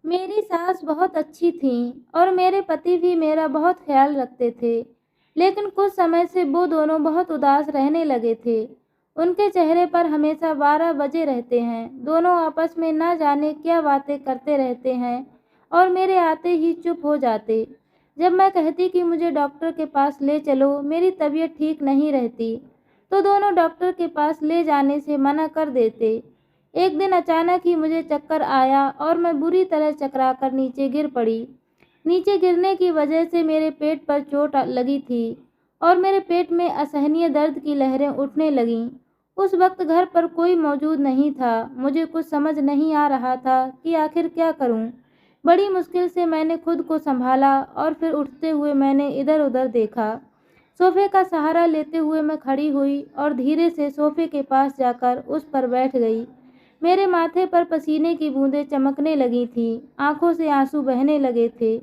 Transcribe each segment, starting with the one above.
मेरी सास बहुत अच्छी थीं और मेरे पति भी मेरा बहुत ख्याल रखते थे, लेकिन कुछ समय से वो दोनों बहुत उदास रहने लगे थे। उनके चेहरे पर हमेशा 12 बजे रहते हैं। दोनों आपस में ना जाने क्या बातें करते रहते हैं और मेरे आते ही चुप हो जाते। जब मैं कहती कि मुझे डॉक्टर के पास ले चलो, मेरी तबीयत ठीक नहीं रहती, तो दोनों डॉक्टर के पास ले जाने से मना कर देते। एक दिन अचानक ही मुझे चक्कर आया और मैं बुरी तरह चकरा कर नीचे गिर पड़ी। नीचे गिरने की वजह से मेरे पेट पर चोट लगी थी और मेरे पेट में असहनीय दर्द की लहरें उठने लगीं। उस वक्त घर पर कोई मौजूद नहीं था। मुझे कुछ समझ नहीं आ रहा था कि आखिर क्या करूं। बड़ी मुश्किल से मैंने खुद को संभाला और फिर उठते हुए मैंने इधर उधर देखा। सोफे का सहारा लेते हुए मैं खड़ी हुई और धीरे से सोफे के पास जाकर उस पर बैठ गई। मेरे माथे पर पसीने की बूंदें चमकने लगी थीं, आंखों से आंसू बहने लगे थे।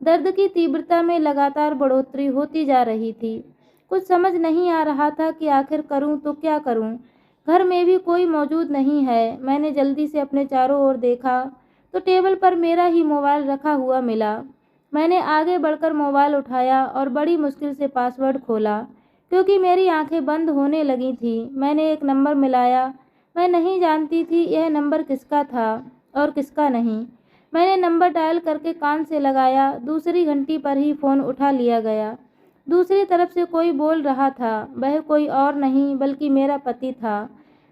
दर्द की तीव्रता में लगातार बढ़ोतरी होती जा रही थी। कुछ समझ नहीं आ रहा था कि आखिर करूं तो क्या करूं। घर में भी कोई मौजूद नहीं है। मैंने जल्दी से अपने चारों ओर देखा तो टेबल पर मेरा ही मोबाइल रखा हुआ मिला। मैंने आगे बढ़कर मोबाइल उठाया और बड़ी मुश्किल से पासवर्ड खोला, क्योंकि मेरी आंखें बंद होने लगी थीं। मैंने एक नंबर मिलाया। मैं नहीं जानती थी यह नंबर किसका था और किसका नहीं। मैंने नंबर डायल करके कान से लगाया। दूसरी घंटी पर ही फ़ोन उठा लिया गया। दूसरी तरफ से कोई बोल रहा था। वह कोई और नहीं बल्कि मेरा पति था।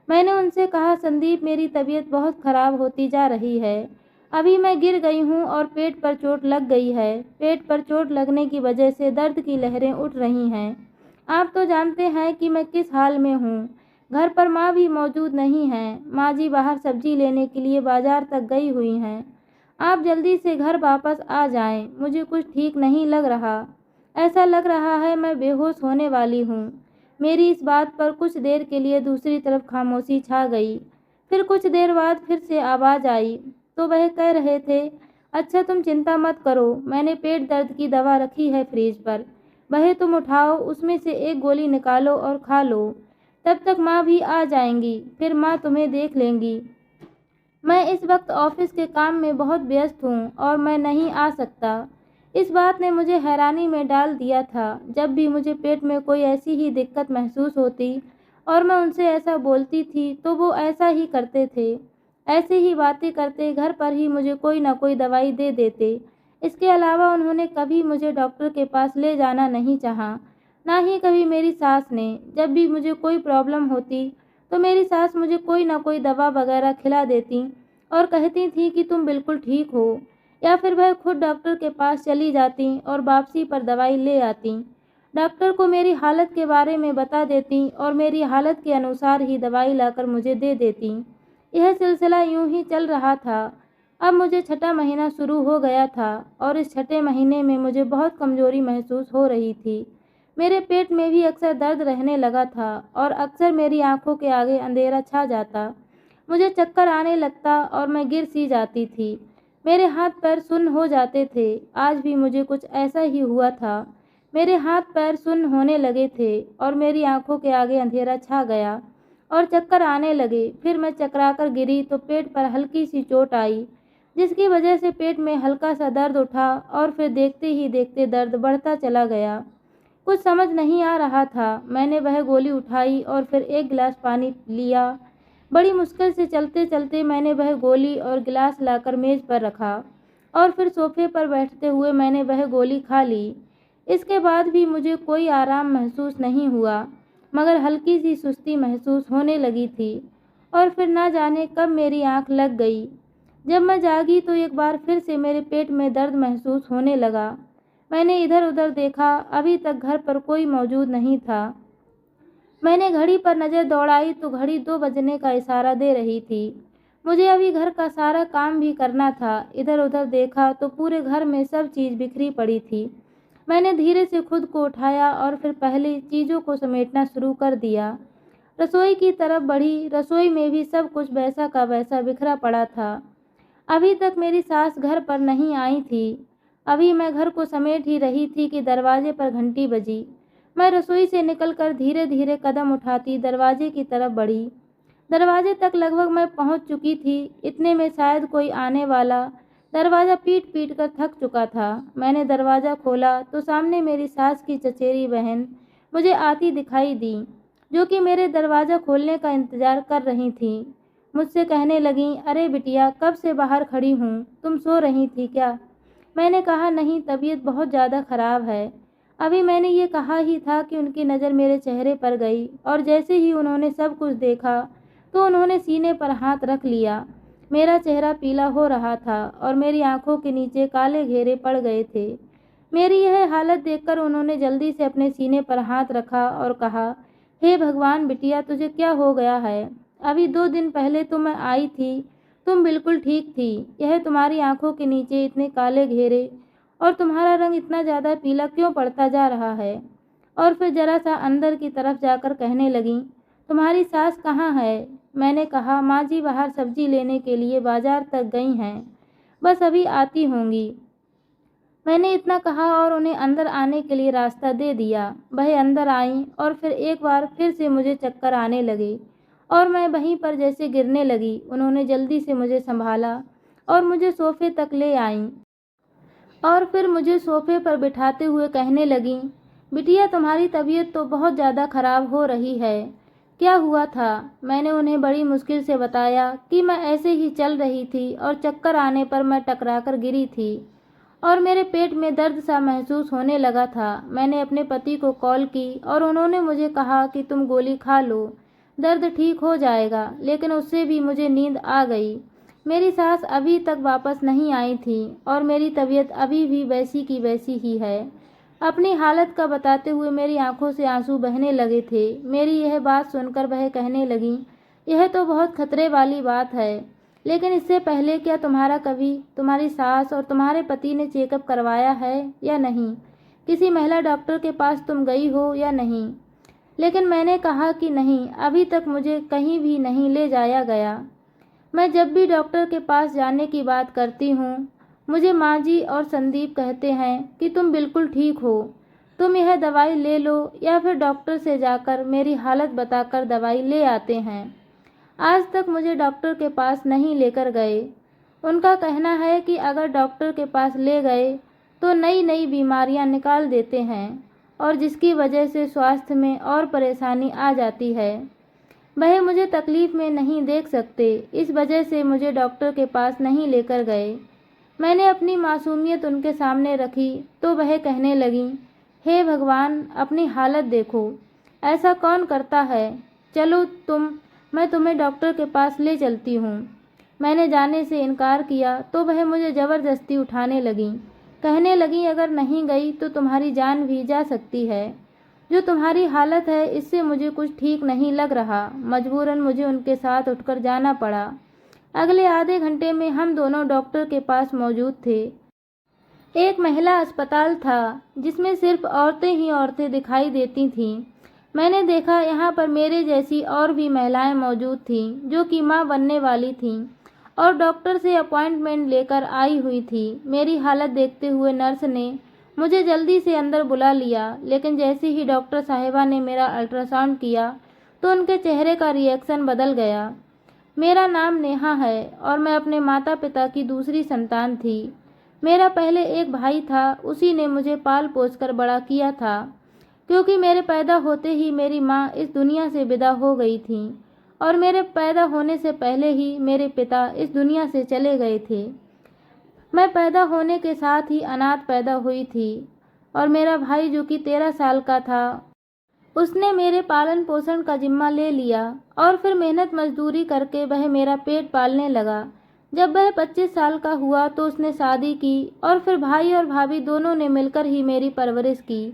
मैंने उनसे कहा, संदीप, मेरी तबीयत बहुत ख़राब होती जा रही है। अभी मैं गिर गई हूँ और पेट पर चोट लग गई है। पेट पर चोट लगने की वजह से दर्द की लहरें उठ रही हैं। आप तो जानते हैं कि मैं किस हाल में हूँ। घर पर माँ भी मौजूद नहीं है। माँ जी बाहर सब्जी लेने के लिए बाजार तक गई हुई हैं। आप जल्दी से घर वापस आ जाएं। मुझे कुछ ठीक नहीं लग रहा। ऐसा लग रहा है मैं बेहोश होने वाली हूँ। मेरी इस बात पर कुछ देर के लिए दूसरी तरफ खामोशी छा गई। फिर कुछ देर बाद फिर से आवाज़ आई तो वह कह रहे थे, अच्छा, तुम चिंता मत करो, मैंने पेट दर्द की दवा रखी है फ्रिज पर। वह तुम उठाओ, उसमें से एक गोली निकालो और खा लो। तब तक माँ भी आ जाएंगी, फिर माँ तुम्हें देख लेंगी। मैं इस वक्त ऑफिस के काम में बहुत व्यस्त हूँ और मैं नहीं आ सकता। इस बात ने मुझे हैरानी में डाल दिया था। जब भी मुझे पेट में कोई ऐसी ही दिक्कत महसूस होती और मैं उनसे ऐसा बोलती थी तो वो ऐसा ही करते थे। ऐसे ही बातें करते घर पर ही मुझे कोई ना कोई दवाई दे देते। इसके अलावा उन्होंने कभी मुझे डॉक्टर के पास ले जाना नहीं चाहा, ना ही कभी मेरी सास ने। जब भी मुझे कोई प्रॉब्लम होती तो मेरी सास मुझे कोई ना कोई दवा वगैरह खिला देती और कहती थी कि तुम बिल्कुल ठीक हो, या फिर वह खुद डॉक्टर के पास चली जाती और वापसी पर दवाई ले आती। डॉक्टर को मेरी हालत के बारे में बता देती और मेरी हालत के अनुसार ही दवाई लाकर मुझे दे देती। यह सिलसिला यूं ही चल रहा था। अब मुझे छठा महीना शुरू हो गया था और इस छठे महीने में मुझे बहुत कमज़ोरी महसूस हो रही थी। मेरे पेट में भी अक्सर दर्द रहने लगा था और अक्सर मेरी आंखों के आगे अंधेरा छा जाता। मुझे चक्कर आने लगता और मैं गिर सी जाती थी। मेरे हाथ पैर सुन्न हो जाते थे। आज भी मुझे कुछ ऐसा ही हुआ था। मेरे हाथ पैर सुन्न होने लगे थे और मेरी आंखों के आगे अंधेरा छा गया और चक्कर आने लगे। फिर मैं चकराकर गिरी तो पेट पर हल्की सी चोट आई, जिसकी वजह से पेट में हल्का सा दर्द उठा और फिर देखते ही देखते दर्द बढ़ता चला गया। कुछ समझ नहीं आ रहा था। मैंने वह गोली उठाई और फिर एक गिलास पानी लिया। बड़ी मुश्किल से चलते चलते मैंने वह गोली और गिलास लाकर मेज़ पर रखा और फिर सोफे पर बैठते हुए मैंने वह गोली खा ली। इसके बाद भी मुझे कोई आराम महसूस नहीं हुआ, मगर हल्की सी सुस्ती महसूस होने लगी थी और फिर ना जाने कब मेरी आंख लग गई। जब मैं जागी तो एक बार फिर से मेरे पेट में दर्द महसूस होने लगा। मैंने इधर उधर देखा, अभी तक घर पर कोई मौजूद नहीं था। मैंने घड़ी पर नज़र दौड़ाई तो घड़ी 2 बजने का इशारा दे रही थी। मुझे अभी घर का सारा काम भी करना था। इधर उधर देखा तो पूरे घर में सब चीज़ बिखरी पड़ी थी। मैंने धीरे से खुद को उठाया और फिर पहले चीज़ों को समेटना शुरू कर दिया। रसोई की तरफ बढ़ी। रसोई में भी सब कुछ वैसा का वैसा बिखरा पड़ा था। अभी तक मेरी सास घर पर नहीं आई थी। अभी मैं घर को समेट ही रही थी कि दरवाजे पर घंटी बजी। मैं रसोई से निकलकर धीरे धीरे कदम उठाती दरवाजे की तरफ बढ़ी। दरवाजे तक लगभग मैं पहुंच चुकी थी। इतने में शायद कोई आने वाला, दरवाज़ा पीट पीट कर थक चुका था। मैंने दरवाज़ा खोला तो सामने मेरी सास की चचेरी बहन मुझे आती दिखाई दी, जो कि मेरे दरवाज़ा खोलने का इंतज़ार कर रही थी। मुझसे कहने लगीं, अरे बिटिया, कब से बाहर खड़ी हूँ, तुम सो रही थी क्या? मैंने कहा, नहीं, तबीयत बहुत ज़्यादा ख़राब है। अभी मैंने ये कहा ही था कि उनकी नज़र मेरे चेहरे पर गई और जैसे ही उन्होंने सब कुछ देखा तो उन्होंने सीने पर हाथ रख लिया। मेरा चेहरा पीला हो रहा था और मेरी आंखों के नीचे काले घेरे पड़ गए थे। मेरी यह हालत देखकर उन्होंने जल्दी से अपने सीने पर हाथ रखा और कहा, हे भगवान बिटिया, तुझे क्या हो गया है? अभी 2 दिन पहले तो मैं आई थी, तुम बिल्कुल ठीक थी। यह तुम्हारी आंखों के नीचे इतने काले घेरे और तुम्हारा रंग इतना ज़्यादा पीला क्यों पड़ता जा रहा है? और फिर ज़रा सा अंदर की तरफ जाकर कहने लगीं, तुम्हारी सास कहाँ है? मैंने कहा, माँ जी बाहर सब्जी लेने के लिए बाजार तक गई हैं, बस अभी आती होंगी। मैंने इतना कहा और उन्हें अंदर आने के लिए रास्ता दे दिया। वह अंदर आईं और फिर एक बार फिर से मुझे चक्कर आने लगे और मैं वहीं पर जैसे गिरने लगी। उन्होंने जल्दी से मुझे संभाला और मुझे सोफे तक ले आईं और फिर मुझे सोफे पर बिठाते हुए कहने लगीं, बिटिया, तुम्हारी तबीयत तो बहुत ज़्यादा ख़राब हो रही है। क्या हुआ था? मैंने उन्हें बड़ी मुश्किल से बताया कि मैं ऐसे ही चल रही थी और चक्कर आने पर मैं टकराकर गिरी थी और मेरे पेट में दर्द सा महसूस होने लगा था। मैंने अपने पति को कॉल की और उन्होंने मुझे कहा कि तुम गोली खा लो, दर्द ठीक हो जाएगा, लेकिन उससे भी मुझे नींद आ गई। मेरी सास अभी तक वापस नहीं आई थी और मेरी तबीयत अभी भी वैसी की वैसी ही है। अपनी हालत का बताते हुए मेरी आंखों से आंसू बहने लगे थे। मेरी यह बात सुनकर वह कहने लगी, यह तो बहुत खतरे वाली बात है, लेकिन इससे पहले क्या तुम्हारी सास और तुम्हारे पति ने चेकअप करवाया है या नहीं? किसी महिला डॉक्टर के पास तुम गई हो या नहीं? लेकिन मैंने कहा कि नहीं, अभी तक मुझे कहीं भी नहीं ले जाया गया। मैं जब भी डॉक्टर के पास जाने की बात करती हूँ, मुझे माँ जी और संदीप कहते हैं कि तुम बिल्कुल ठीक हो, तुम यह दवाई ले लो, या फिर डॉक्टर से जाकर मेरी हालत बताकर दवाई ले आते हैं। आज तक मुझे डॉक्टर के पास नहीं लेकर गए। उनका कहना है कि अगर डॉक्टर के पास ले गए तो नई नई बीमारियां निकाल देते हैं और जिसकी वजह से स्वास्थ्य में और परेशानी आ जाती है। वह मुझे तकलीफ़ में नहीं देख सकते, इस वजह से मुझे डॉक्टर के पास नहीं लेकर गए। मैंने अपनी मासूमियत उनके सामने रखी तो वह कहने लगीं, हे भगवान, अपनी हालत देखो, ऐसा कौन करता है? चलो मैं तुम्हें डॉक्टर के पास ले चलती हूँ। मैंने जाने से इनकार किया तो वह मुझे ज़बरदस्ती उठाने लगीं। कहने लगीं, अगर नहीं गई तो तुम्हारी जान भी जा सकती है। जो तुम्हारी हालत है इससे मुझे कुछ ठीक नहीं लग रहा। मजबूरन मुझे उनके साथ उठकर जाना पड़ा। अगले आधे घंटे में हम दोनों डॉक्टर के पास मौजूद थे। एक महिला अस्पताल था जिसमें सिर्फ औरतें ही औरतें दिखाई देती थीं। मैंने देखा यहाँ पर मेरे जैसी और भी महिलाएं मौजूद थीं जो कि माँ बनने वाली थीं और डॉक्टर से अपॉइंटमेंट लेकर आई हुई थी। मेरी हालत देखते हुए नर्स ने मुझे जल्दी से अंदर बुला लिया, लेकिन जैसे ही डॉक्टर साहिबा ने मेरा अल्ट्रासाउंड किया तो उनके चेहरे का रिएक्शन बदल गया। मेरा नाम नेहा है और मैं अपने माता पिता की दूसरी संतान थी। मेरा पहले एक भाई था, उसी ने मुझे पाल पोस कर बड़ा किया था, क्योंकि मेरे पैदा होते ही मेरी माँ इस दुनिया से विदा हो गई थी और मेरे पैदा होने से पहले ही मेरे पिता इस दुनिया से चले गए थे। मैं पैदा होने के साथ ही अनाथ पैदा हुई थी और मेरा भाई, जो कि 13 साल का था, उसने मेरे पालन पोषण का जिम्मा ले लिया और फिर मेहनत मजदूरी करके वह मेरा पेट पालने लगा। जब वह 25 साल का हुआ तो उसने शादी की और फिर भाई और भाभी दोनों ने मिलकर ही मेरी परवरिश की।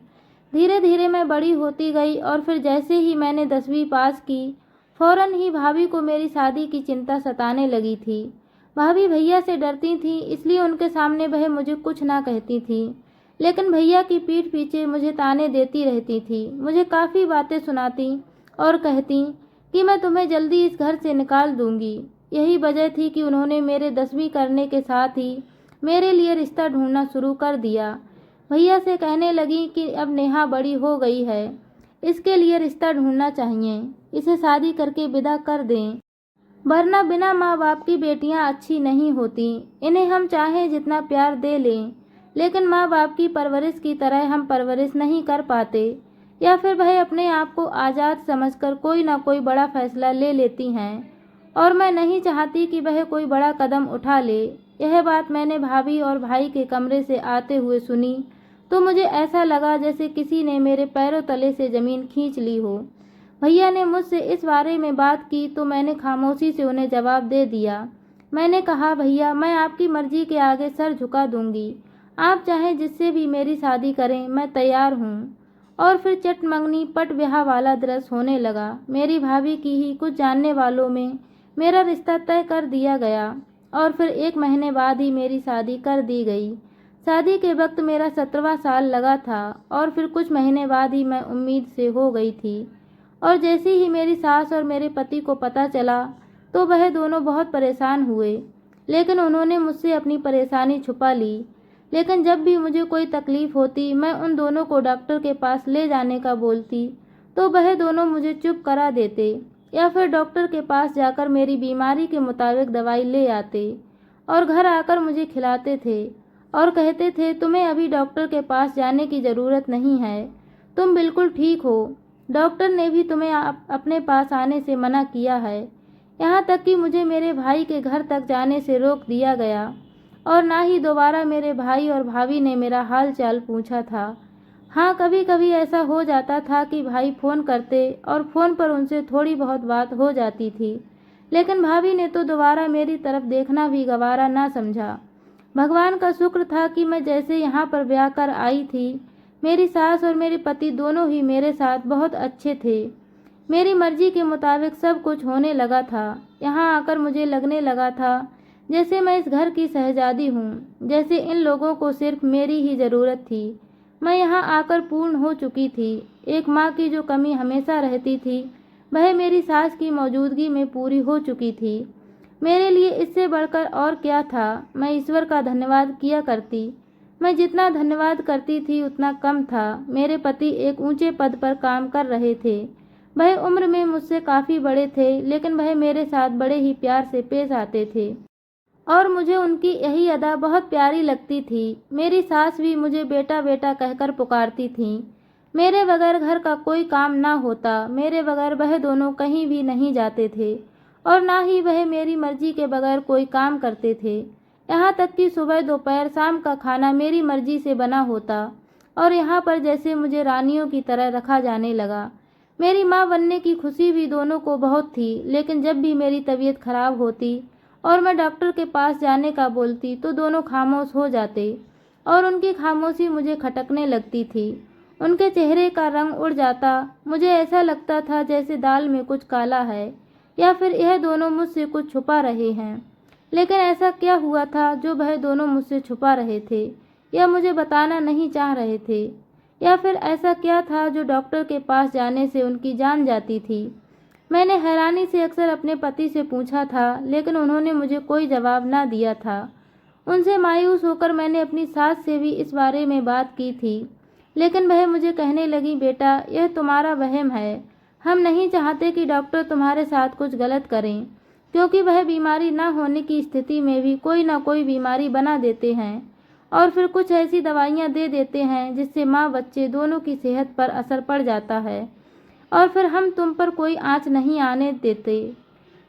धीरे धीरे मैं बड़ी होती गई और फिर जैसे ही मैंने 10वीं पास की, फौरन ही भाभी को मेरी शादी की चिंता सताने लगी थी। भाभी भैया से डरती थी, इसलिए उनके सामने वह मुझे कुछ ना कहती थी, लेकिन भैया की पीठ पीछे मुझे ताने देती रहती थी। मुझे काफ़ी बातें सुनाती और कहती कि मैं तुम्हें जल्दी इस घर से निकाल दूंगी। यही वजह थी कि उन्होंने मेरे 10वीं करने के साथ ही मेरे लिए रिश्ता ढूंढना शुरू कर दिया। भैया से कहने लगी कि अब नेहा बड़ी हो गई है, इसके लिए रिश्ता ढूंढना चाहिए, इसे शादी करके विदा कर दें। वरना बिना माँ बाप की बेटियाँ अच्छी नहीं होती। इन्हें हम चाहे जितना प्यार दे लें, लेकिन माँ बाप की परवरिश की तरह हम परवरिश नहीं कर पाते, या फिर वह अपने आप को आज़ाद समझकर कोई ना कोई बड़ा फैसला ले लेती हैं, और मैं नहीं चाहती कि वह कोई बड़ा कदम उठा ले। यह बात मैंने भाभी और भाई के कमरे से आते हुए सुनी तो मुझे ऐसा लगा जैसे किसी ने मेरे पैरों तले से ज़मीन खींच ली हो। भैया ने मुझसे इस बारे में बात की तो मैंने खामोशी से उन्हें जवाब दे दिया। मैंने कहा, भैया, मैं आपकी मर्जी के आगे सर झुका दूंगी। आप चाहे जिससे भी मेरी शादी करें, मैं तैयार हूँ। और फिर चट मंगनी पट ब्याह वाला दृश्य होने लगा। मेरी भाभी की ही कुछ जानने वालों में मेरा रिश्ता तय कर दिया गया और फिर 1 महीने बाद ही मेरी शादी कर दी गई। शादी के वक्त मेरा 17वां साल लगा था और फिर कुछ महीने बाद ही मैं उम्मीद से हो गई थी। और जैसे ही मेरी सास और मेरे पति को पता चला तो वह दोनों बहुत परेशान हुए, लेकिन उन्होंने मुझसे अपनी परेशानी छुपा ली। लेकिन जब भी मुझे कोई तकलीफ़ होती, मैं उन दोनों को डॉक्टर के पास ले जाने का बोलती तो वह दोनों मुझे चुप करा देते, या फिर डॉक्टर के पास जाकर मेरी बीमारी के मुताबिक दवाई ले आते और घर आकर मुझे खिलाते थे और कहते थे, तुम्हें अभी डॉक्टर के पास जाने की ज़रूरत नहीं है, तुम बिल्कुल ठीक हो। डॉक्टर ने भी तुम्हें अपने पास आने से मना किया है। यहाँ तक कि मुझे मेरे भाई के घर तक जाने से रोक दिया गया और ना ही दोबारा मेरे भाई और भाभी ने मेरा हाल चाल पूछा था। हाँ, कभी कभी ऐसा हो जाता था कि भाई फ़ोन करते और फ़ोन पर उनसे थोड़ी बहुत बात हो जाती थी, लेकिन भाभी ने तो दोबारा मेरी तरफ देखना भी गवारा ना समझा। भगवान का शुक्र था कि मैं जैसे यहाँ पर ब्याह कर आई थी, मेरी सास और मेरे पति दोनों ही मेरे साथ बहुत अच्छे थे। मेरी मर्जी के मुताबिक सब कुछ होने लगा था। यहाँ आकर मुझे लगने लगा था जैसे मैं इस घर की शहजादी हूँ, जैसे इन लोगों को सिर्फ मेरी ही ज़रूरत थी। मैं यहाँ आकर पूर्ण हो चुकी थी। एक माँ की जो कमी हमेशा रहती थी, वह मेरी सास की मौजूदगी में पूरी हो चुकी थी। मेरे लिए इससे बढ़कर और क्या था। मैं ईश्वर का धन्यवाद किया करती। मैं जितना धन्यवाद करती थी उतना कम था। मेरे पति एक ऊंचे पद पर काम कर रहे थे। वह उम्र में मुझसे काफ़ी बड़े थे, लेकिन वह मेरे साथ बड़े ही प्यार से पेश आते थे और मुझे उनकी यही अदा बहुत प्यारी लगती थी। मेरी सास भी मुझे बेटा बेटा कहकर पुकारती थी। मेरे बगैर घर का कोई काम ना होता। मेरे बगैर वह दोनों कहीं भी नहीं जाते थे और ना ही वह मेरी मर्जी के बगैर कोई काम करते थे। यहाँ तक कि सुबह दोपहर शाम का खाना मेरी मर्जी से बना होता और यहाँ पर जैसे मुझे रानियों की तरह रखा जाने लगा। मेरी माँ बनने की खुशी भी दोनों को बहुत थी, लेकिन जब भी मेरी तबीयत खराब होती और मैं डॉक्टर के पास जाने का बोलती तो दोनों खामोश हो जाते और उनकी खामोशी मुझे खटकने लगती थी। उनके चेहरे का रंग उड़ जाता। मुझे ऐसा लगता था जैसे दाल में कुछ काला है या फिर यह दोनों मुझसे कुछ छुपा रहे हैं। लेकिन ऐसा क्या हुआ था जो वह दोनों मुझसे छुपा रहे थे या मुझे बताना नहीं चाह रहे थे, या फिर ऐसा क्या था जो डॉक्टर के पास जाने से उनकी जान जाती थी। मैंने हैरानी से अक्सर अपने पति से पूछा था, लेकिन उन्होंने मुझे कोई जवाब ना दिया था। उनसे मायूस होकर मैंने अपनी सास से भी इस बारे में बात की थी, लेकिन वह मुझे कहने लगी, बेटा, यह तुम्हारा वहम है। हम नहीं चाहते कि डॉक्टर तुम्हारे साथ कुछ गलत करें, क्योंकि वह बीमारी ना होने की स्थिति में भी कोई ना कोई बीमारी बना देते हैं और फिर कुछ ऐसी दवाइयाँ दे देते हैं जिससे माँ बच्चे दोनों की सेहत पर असर पड़ जाता है और फिर हम तुम पर कोई आँच नहीं आने देते।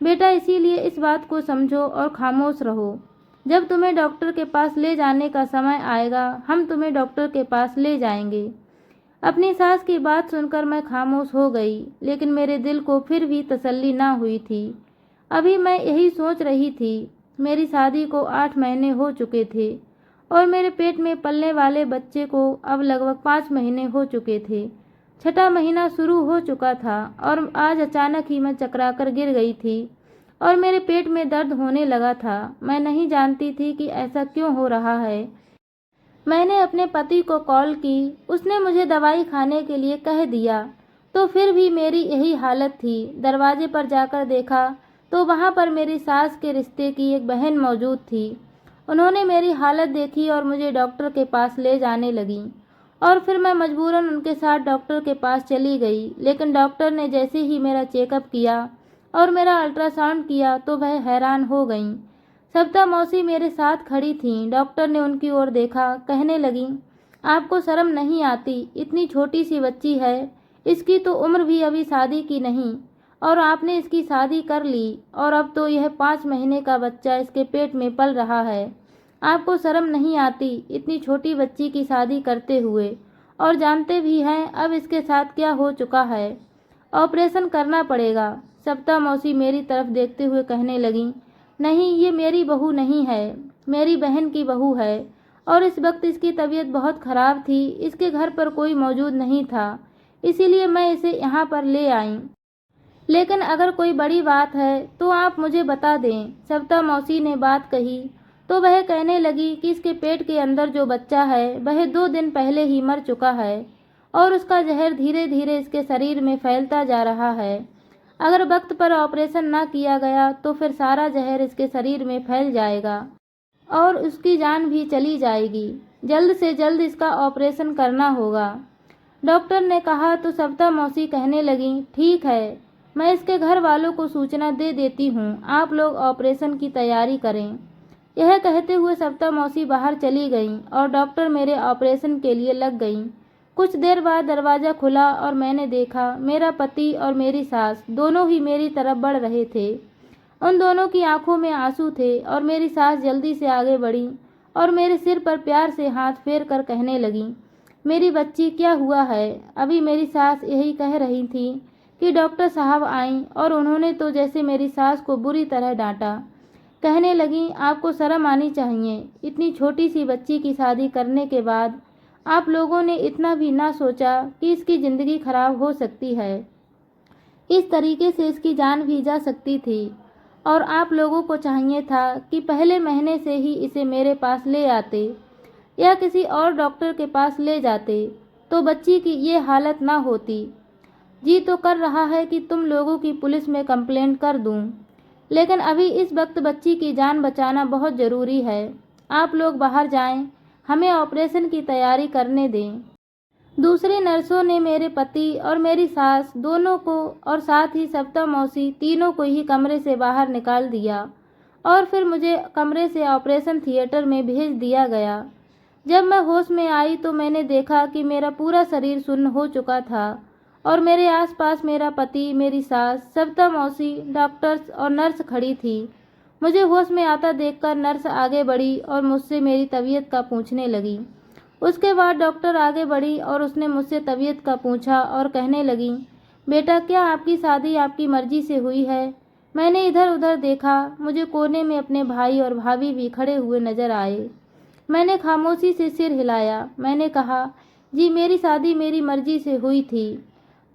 बेटा, इसीलिए इस बात को समझो और खामोश रहो। जब तुम्हें डॉक्टर के पास ले जाने का समय आएगा, हम तुम्हें डॉक्टर के पास ले जाएंगे। अपनी सास की बात सुनकर मैं खामोश हो गई, लेकिन मेरे दिल को फिर भी तसल्ली ना हुई थी। अभी मैं यही सोच रही थी। मेरी शादी को 8 महीने हो चुके थे और मेरे पेट में पलने वाले बच्चे को अब लगभग 5 महीने हो चुके थे। 6ठा महीना शुरू हो चुका था और आज अचानक ही मैं चकराकर गिर गई थी और मेरे पेट में दर्द होने लगा था। मैं नहीं जानती थी कि ऐसा क्यों हो रहा है। मैंने अपने पति को कॉल की। उसने मुझे दवाई खाने के लिए कह दिया, तो फिर भी मेरी यही हालत थी। दरवाजे पर जाकर देखा तो वहाँ पर मेरी सास के रिश्ते की एक बहन मौजूद थी। उन्होंने मेरी हालत देखी और मुझे डॉक्टर के पास ले जाने लगी और फिर मैं मजबूरन उनके साथ डॉक्टर के पास चली गई। लेकिन डॉक्टर ने जैसे ही मेरा चेकअप किया, और मेरा अल्ट्रासाउंड किया तो वह हैरान हो गईं। सविता मौसी मेरे साथ खड़ी थीं। डॉक्टर ने उनकी ओर देखा, कहने लगी, आपको शर्म नहीं आती? इतनी छोटी सी बच्ची है, इसकी तो उम्र भी अभी शादी की नहीं, और आपने इसकी शादी कर ली, और अब तो यह 5 महीने का बच्चा इसके पेट में पल रहा है। आपको शर्म नहीं आती इतनी छोटी बच्ची की शादी करते हुए? और जानते भी हैं अब इसके साथ क्या हो चुका है। ऑपरेशन करना पड़ेगा। सविता मौसी मेरी तरफ देखते हुए कहने लगी, नहीं, ये मेरी बहू नहीं है, मेरी बहन की बहू है, और इस वक्त इसकी तबीयत बहुत ख़राब थी। इसके घर पर कोई मौजूद नहीं था, इसीलिए मैं इसे यहाँ पर ले आई। लेकिन अगर कोई बड़ी बात है तो आप मुझे बता दें। सविता मौसी ने बात कही तो वह कहने लगी कि इसके पेट के अंदर जो बच्चा है वह 2 दिन पहले ही मर चुका है, और उसका जहर धीरे धीरे इसके शरीर में फैलता जा रहा है। अगर वक्त पर ऑपरेशन ना किया गया तो फिर सारा जहर इसके शरीर में फैल जाएगा और उसकी जान भी चली जाएगी। जल्द से जल्द इसका ऑपरेशन करना होगा। डॉक्टर ने कहा तो सविता मौसी कहने लगी, ठीक है, मैं इसके घर वालों को सूचना दे देती हूँ, आप लोग ऑपरेशन की तैयारी करें। यह कहते हुए सविता मौसी बाहर चली गईं और डॉक्टर मेरे ऑपरेशन के लिए लग गईं। कुछ देर बाद दरवाज़ा खुला और मैंने देखा मेरा पति और मेरी सास दोनों ही मेरी तरफ बढ़ रहे थे। उन दोनों की आंखों में आंसू थे और मेरी सास जल्दी से आगे बढ़ी और मेरे सिर पर प्यार से हाथ फेर कर कहने लगी, मेरी बच्ची, क्या हुआ है? अभी मेरी सास यही कह रही थी कि डॉक्टर साहब आईं और उन्होंने तो जैसे मेरी सास को बुरी तरह डांटा। कहने लगी, आपको शर्म आनी चाहिए, इतनी छोटी सी बच्ची की शादी करने के बाद आप लोगों ने इतना भी ना सोचा कि इसकी ज़िंदगी खराब हो सकती है। इस तरीके से इसकी जान भी जा सकती थी, और आप लोगों को चाहिए था कि पहले महीने से ही इसे मेरे पास ले आते या किसी और डॉक्टर के पास ले जाते तो बच्ची की ये हालत ना होती। जी तो कर रहा है कि तुम लोगों की पुलिस में कंप्लेंट कर दूं, लेकिन अभी इस वक्त बच्ची की जान बचाना बहुत ज़रूरी है। आप लोग बाहर जाएं, हमें ऑपरेशन की तैयारी करने दें। दूसरी नर्सों ने मेरे पति और मेरी सास दोनों को और साथ ही सविता मौसी तीनों को ही कमरे से बाहर निकाल दिया और फिर मुझे कमरे से ऑपरेशन थिएटर में भेज दिया गया। जब मैं होश में आई तो मैंने देखा कि मेरा पूरा शरीर सुन्न हो चुका था और मेरे आसपास मेरा पति, मेरी सास, सविता मौसी, डॉक्टर्स और नर्स खड़ी थी। मुझे होश में आता देखकर नर्स आगे बढ़ी और मुझसे मेरी तबीयत का पूछने लगी। उसके बाद डॉक्टर आगे बढ़ी और उसने मुझसे तबीयत का पूछा और कहने लगी, बेटा, क्या आपकी शादी आपकी मर्जी से हुई है? मैंने इधर उधर देखा, मुझे कोने में अपने भाई और भाभी भी खड़े हुए नजर आए। मैंने खामोशी से सिर हिलाया। मैंने कहा, जी, मेरी शादी मेरी मर्जी से हुई थी।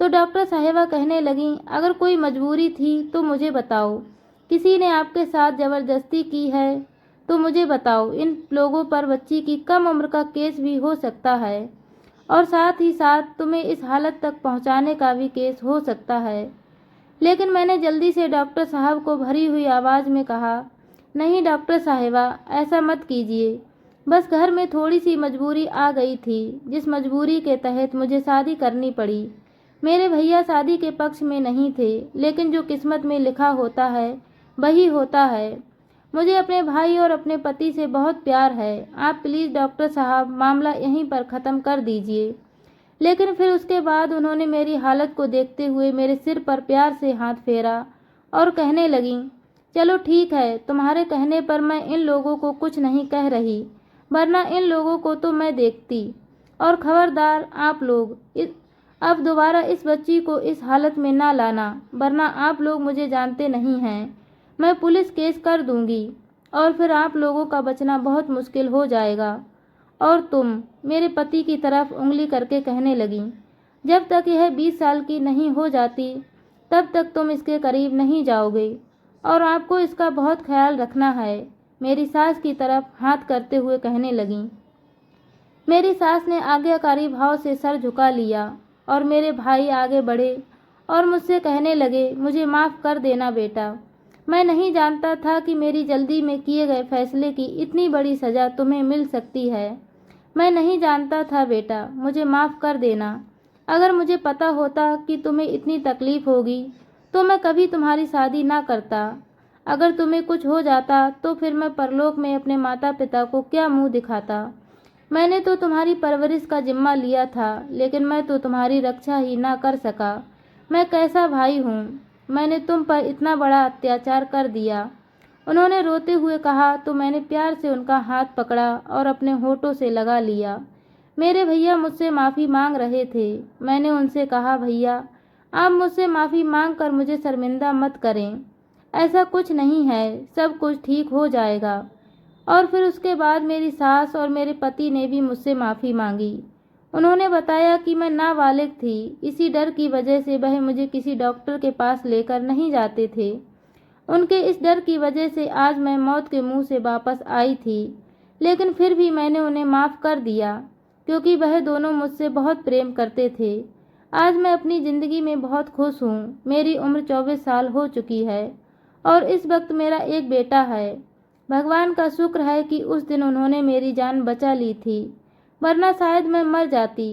तो डॉक्टर साहिबा कहने लगी, अगर कोई मजबूरी थी तो मुझे बताओ, किसी ने आपके साथ ज़बरदस्ती की है तो मुझे बताओ। इन लोगों पर बच्ची की कम उम्र का केस भी हो सकता है और साथ ही साथ तुम्हें इस हालत तक पहुंचाने का भी केस हो सकता है। लेकिन मैंने जल्दी से डॉक्टर साहब को भरी हुई आवाज़ में कहा, नहीं डॉक्टर साहिबा, ऐसा मत कीजिए। बस घर में थोड़ी सी मजबूरी आ गई थी, जिस मजबूरी के तहत मुझे शादी करनी पड़ी। मेरे भैया शादी के पक्ष में नहीं थे, लेकिन जो किस्मत में लिखा होता है वही होता है। मुझे अपने भाई और अपने पति से बहुत प्यार है। आप प्लीज़ डॉक्टर साहब मामला यहीं पर ख़त्म कर दीजिए। लेकिन फिर उसके बाद उन्होंने मेरी हालत को देखते हुए मेरे सिर पर प्यार से हाथ फेरा और कहने लगी, चलो ठीक है, तुम्हारे कहने पर मैं इन लोगों को कुछ नहीं कह रही, वरना इन लोगों को तो मैं देखती। और खबरदार आप लोग अब दोबारा इस बच्ची को इस हालत में ना लाना, वरना आप लोग मुझे जानते नहीं हैं। मैं पुलिस केस कर दूंगी और फिर आप लोगों का बचना बहुत मुश्किल हो जाएगा। और तुम, मेरे पति की तरफ उंगली करके कहने लगी, जब तक यह 20 साल की नहीं हो जाती तब तक तुम इसके करीब नहीं जाओगे और आपको इसका बहुत ख्याल रखना है। मेरी सास की तरफ हाथ करते हुए कहने लगी। मेरी सास ने आज्ञाकारी भाव से सर झुका लिया और मेरे भाई आगे बढ़े और मुझसे कहने लगे, मुझे माफ़ कर देना बेटा, मैं नहीं जानता था कि मेरी जल्दी में किए गए फैसले की इतनी बड़ी सज़ा तुम्हें मिल सकती है। मैं नहीं जानता था बेटा, मुझे माफ़ कर देना। अगर मुझे पता होता कि तुम्हें इतनी तकलीफ़ होगी तो मैं कभी तुम्हारी शादी ना करता। अगर तुम्हें कुछ हो जाता तो फिर मैं परलोक में अपने माता पिता को क्या मुंह दिखाता। मैंने तो तुम्हारी परवरिश का जिम्मा लिया था, लेकिन मैं तो तुम्हारी रक्षा ही ना कर सका। मैं कैसा भाई हूँ, मैंने तुम पर इतना बड़ा अत्याचार कर दिया। उन्होंने रोते हुए कहा तो मैंने प्यार से उनका हाथ पकड़ा और अपने होठों से लगा लिया। मेरे भैया मुझसे माफ़ी मांग रहे थे। मैंने उनसे कहा, भैया आप मुझसे माफ़ी मांग कर मुझे शर्मिंदा मत करें। ऐसा कुछ नहीं है, सब कुछ ठीक हो जाएगा। और फिर उसके बाद मेरी सास और मेरे पति ने भी मुझसे माफ़ी मांगी। उन्होंने बताया कि मैं नाबालिग थी, इसी डर की वजह से वह मुझे किसी डॉक्टर के पास लेकर नहीं जाते थे। उनके इस डर की वजह से आज मैं मौत के मुंह से वापस आई थी, लेकिन फिर भी मैंने उन्हें माफ़ कर दिया, क्योंकि वह दोनों मुझसे बहुत प्रेम करते थे। आज मैं अपनी ज़िंदगी में बहुत खुश हूँ। मेरी उम्र 24 साल हो चुकी है और इस वक्त मेरा एक बेटा है। भगवान का शुक्र है कि उस दिन उन्होंने मेरी जान बचा ली थी, वरना शायद मैं मर जाती।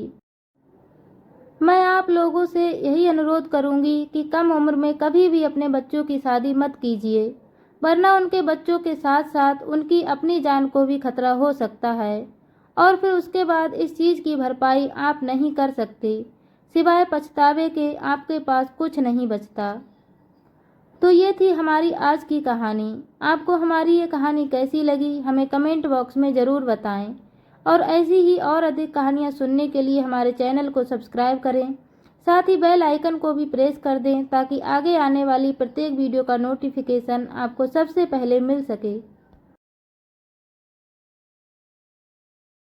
मैं आप लोगों से यही अनुरोध करूंगी कि कम उम्र में कभी भी अपने बच्चों की शादी मत कीजिए, वरना उनके बच्चों के साथ साथ उनकी अपनी जान को भी खतरा हो सकता है और फिर उसके बाद इस चीज़ की भरपाई आप नहीं कर सकते। सिवाय पछतावे के आपके पास कुछ नहीं बचता। तो ये थी हमारी आज की कहानी। आपको हमारी ये कहानी कैसी लगी हमें कमेंट बॉक्स में ज़रूर बताएं और ऐसी ही और अधिक कहानियाँ सुनने के लिए हमारे चैनल को सब्सक्राइब करें। साथ ही बेल आइकन को भी प्रेस कर दें ताकि आगे आने वाली प्रत्येक वीडियो का नोटिफिकेशन आपको सबसे पहले मिल सके।